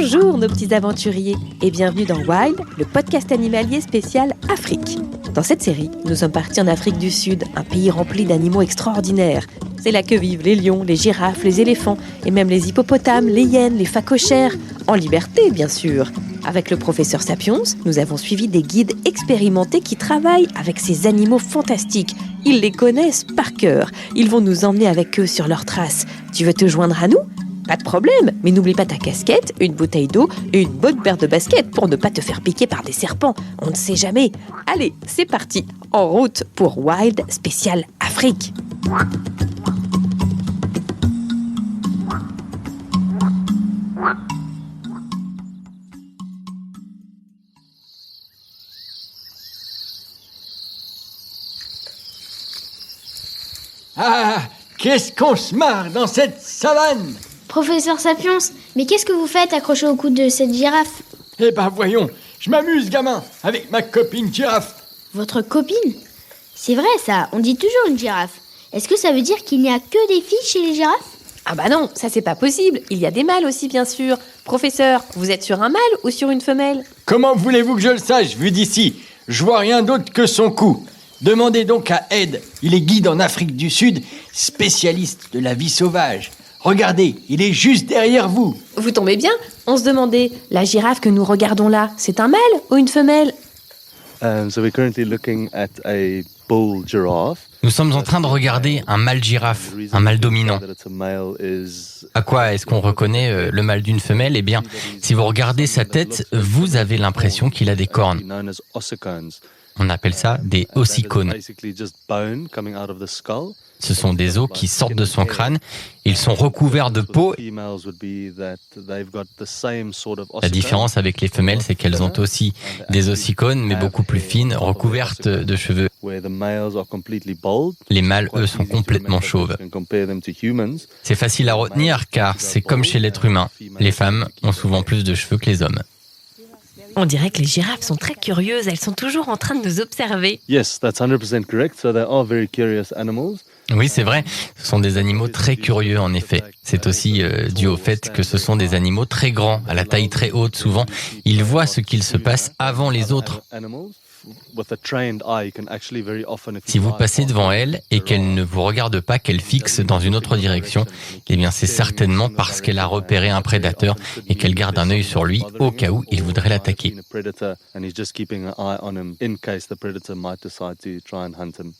Bonjour nos petits aventuriers et bienvenue dans Wild, le podcast animalier spécial Afrique. Dans cette série, nous sommes partis en Afrique du Sud, un pays rempli d'animaux extraordinaires. C'est là que vivent les lions, les girafes, les éléphants et même les hippopotames, les hyènes, les phacochères, en liberté bien sûr. Avec le professeur Sapiens, nous avons suivi des guides expérimentés qui travaillent avec ces animaux fantastiques. Ils les connaissent par cœur. Ils vont nous emmener avec eux sur leurs traces. Tu veux te joindre à nous ? Pas de problème, mais n'oublie pas ta casquette, une bouteille d'eau et une bonne paire de baskets pour ne pas te faire piquer par des serpents. On ne sait jamais. Allez, c'est parti, en route pour Wild spécial Afrique. Ah, qu'est-ce qu'on se marre dans cette savane! Professeur Sapiens, mais qu'est-ce que vous faites accroché au cou de cette girafe? Eh ben voyons, je m'amuse gamin, avec ma copine girafe. Votre copine? C'est vrai ça, on dit toujours une girafe. Est-ce que ça veut dire qu'il n'y a que des filles chez les girafes? Ah bah non, ça c'est pas possible. Il y a des mâles aussi bien sûr. Professeur, vous êtes sur un mâle ou sur une femelle? Comment voulez-vous que je le sache, vu d'ici? Je vois rien d'autre que son cou. Demandez donc à Ed, il est guide en Afrique du Sud, spécialiste de la vie sauvage. Regardez, il est juste derrière vous. Vous tombez bien, on se demandait, la girafe que nous regardons là, c'est un mâle ou une femelle? So we're currently looking at a bull giraffe. Nous sommes en train de regarder un mâle girafe, un mâle dominant. À quoi est-ce qu'on reconnaît le mâle d'une femelle? Eh bien, si vous regardez sa tête, vous avez l'impression qu'il a des cornes. On appelle ça des ossicones. Ce sont des os qui sortent de son crâne. Ils sont recouverts de peau. La différence avec les femelles, c'est qu'elles ont aussi des ossicones, mais beaucoup plus fines, recouvertes de cheveux. Les mâles, eux, sont complètement chauves. C'est facile à retenir car c'est comme chez l'être humain. Les femmes ont souvent plus de cheveux que les hommes. On dirait que les girafes sont très curieuses, elles sont toujours en train de nous observer. Yes, that's 100% correct. So they are very curious animals. Oui, c'est vrai. Ce sont des animaux très curieux, en effet. C'est aussi dû au fait que ce sont des animaux très grands, à la taille très haute. Souvent, ils voient ce qu'il se passe avant les autres. Si vous passez devant elle et qu'elle ne vous regarde pas, qu'elle fixe dans une autre direction, eh bien c'est certainement parce qu'elle a repéré un prédateur et qu'elle garde un œil sur lui au cas où il voudrait l'attaquer.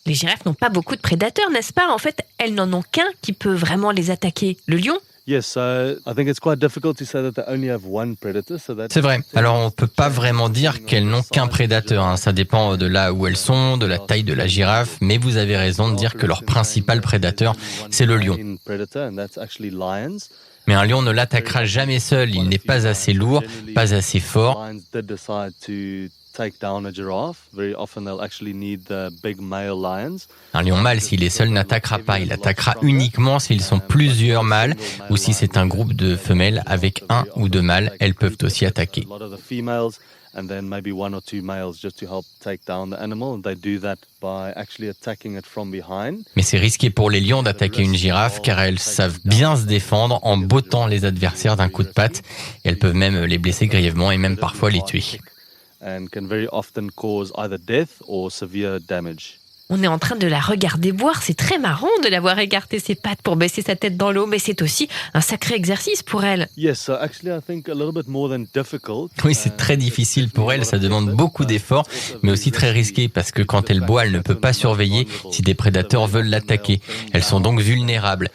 Les girafes n'ont pas beaucoup de prédateurs, n'est-ce pas? En fait, elles n'en ont qu'un qui peut vraiment les attaquer, le lion. C'est vrai. Alors, on ne peut pas vraiment dire qu'elles n'ont qu'un prédateur. Ça dépend de là où elles sont, de la taille de la girafe. Mais vous avez raison de dire que leur principal prédateur, c'est le lion. Mais un lion ne l'attaquera jamais seul. Il n'est pas assez lourd, pas assez fort. Un lion mâle, s'il est seul, n'attaquera pas. Il attaquera uniquement s'ils sont plusieurs mâles ou si c'est un groupe de femelles avec un ou deux mâles. Elles peuvent aussi attaquer. Mais c'est risqué pour les lions d'attaquer une girafe car elles savent bien se défendre en bottant les adversaires d'un coup de patte. Et elles peuvent même les blesser grièvement et même parfois les tuer. On est en train de la regarder boire, c'est très marrant de la voir écarter ses pattes pour baisser sa tête dans l'eau, mais c'est aussi un sacré exercice pour elle. Oui, c'est très difficile pour elle, ça demande beaucoup d'efforts, mais aussi très risqué parce que quand elle boit, elle ne peut pas surveiller si des prédateurs veulent l'attaquer. Elles sont donc vulnérables.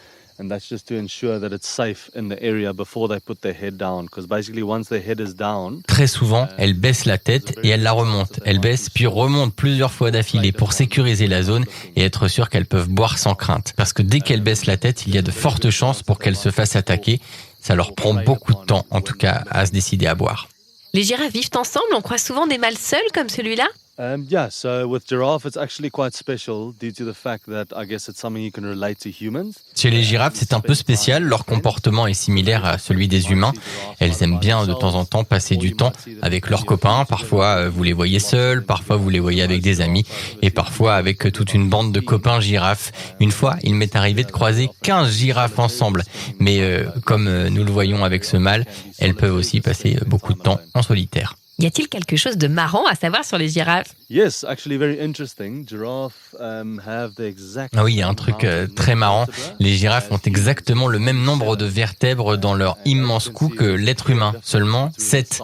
Très souvent, elle baisse la tête et elle la remonte. Elle baisse puis remonte plusieurs fois d'affilée pour sécuriser la zone et être sûre qu'elles peuvent boire sans crainte. Parce que dès qu'elle baisse la tête, il y a de fortes chances pour qu'elles se fassent attaquer. Ça leur prend beaucoup de temps, en tout cas, à se décider à boire. Les girafes vivent ensemble, on croise souvent des mâles seuls comme celui-là? Yeah, so with giraffe, it's actually quite special due to the fact that I guess it's something you can relate to humans. Chez les girafes, c'est un peu spécial. Leur comportement est similaire à celui des humains. Elles aiment bien de temps en temps passer du temps avec leurs copains. Parfois, vous les voyez seuls, parfois vous les voyez avec des amis et parfois avec toute une bande de copains girafes. Une fois, il m'est arrivé de croiser 15 girafes ensemble. Mais comme nous le voyons avec ce mâle, elles peuvent aussi passer beaucoup de temps en solitaire. Y a-t-il quelque chose de marrant à savoir sur les girafes? Yes, actually very interesting. Giraffes have the exact. Ah oui, il y a un truc très marrant. Les girafes ont exactement le même nombre de vertèbres dans leur immense cou que l'être humain, seulement 7.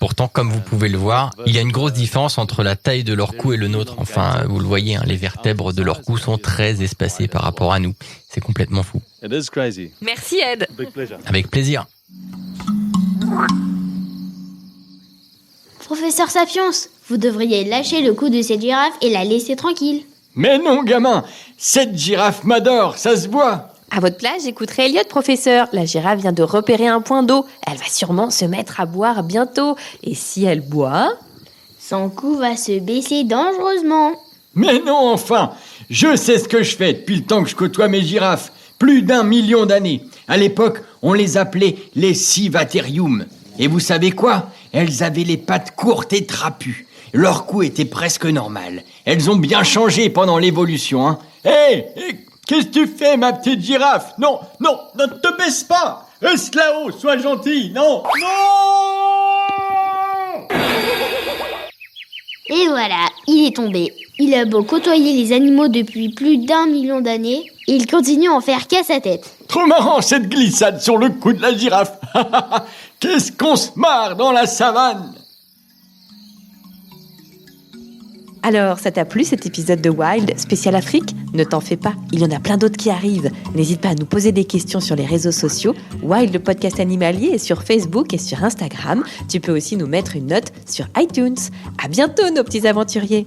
Pourtant, comme vous pouvez le voir, il y a une grosse différence entre la taille de leur cou et le nôtre. Enfin, vous le voyez, hein, les vertèbres de leur cou sont très espacées par rapport à nous. C'est complètement fou. It is crazy. Merci Ed. Big pleasure. Avec plaisir. Professeur Sapiens, vous devriez lâcher le cou de cette girafe et la laisser tranquille. Mais non, gamin, cette girafe m'adore, ça se voit. À votre place, j'écouterai Elliot, professeur. La girafe vient de repérer un point d'eau. Elle va sûrement se mettre à boire bientôt. Et si elle boit... Son cou va se baisser dangereusement. Mais non, enfin, je sais ce que je fais depuis le temps que je côtoie mes girafes. Plus d'1 million d'années. À l'époque, on les appelait les Civaterium. Et vous savez quoi? Elles avaient les pattes courtes et trapues. Leur cou était presque normal. Elles ont bien changé pendant l'évolution, hein. Hé, qu'est-ce que tu fais, ma petite girafe? Non, ne te baisse pas. Reste là-haut, sois gentil. Non. Et voilà, il est tombé. Il a beau côtoyer les animaux depuis plus d'1 million d'années, il continue à en faire qu'à sa tête. Trop marrant cette glissade sur le cou de la girafe. Qu'est-ce qu'on se marre dans la savane. Alors, ça t'a plu cet épisode de Wild spécial Afrique? Ne t'en fais pas, il y en a plein d'autres qui arrivent. N'hésite pas à nous poser des questions sur les réseaux sociaux. Wild, le podcast animalier, est sur Facebook et sur Instagram. Tu peux aussi nous mettre une note sur iTunes. À bientôt, nos petits aventuriers.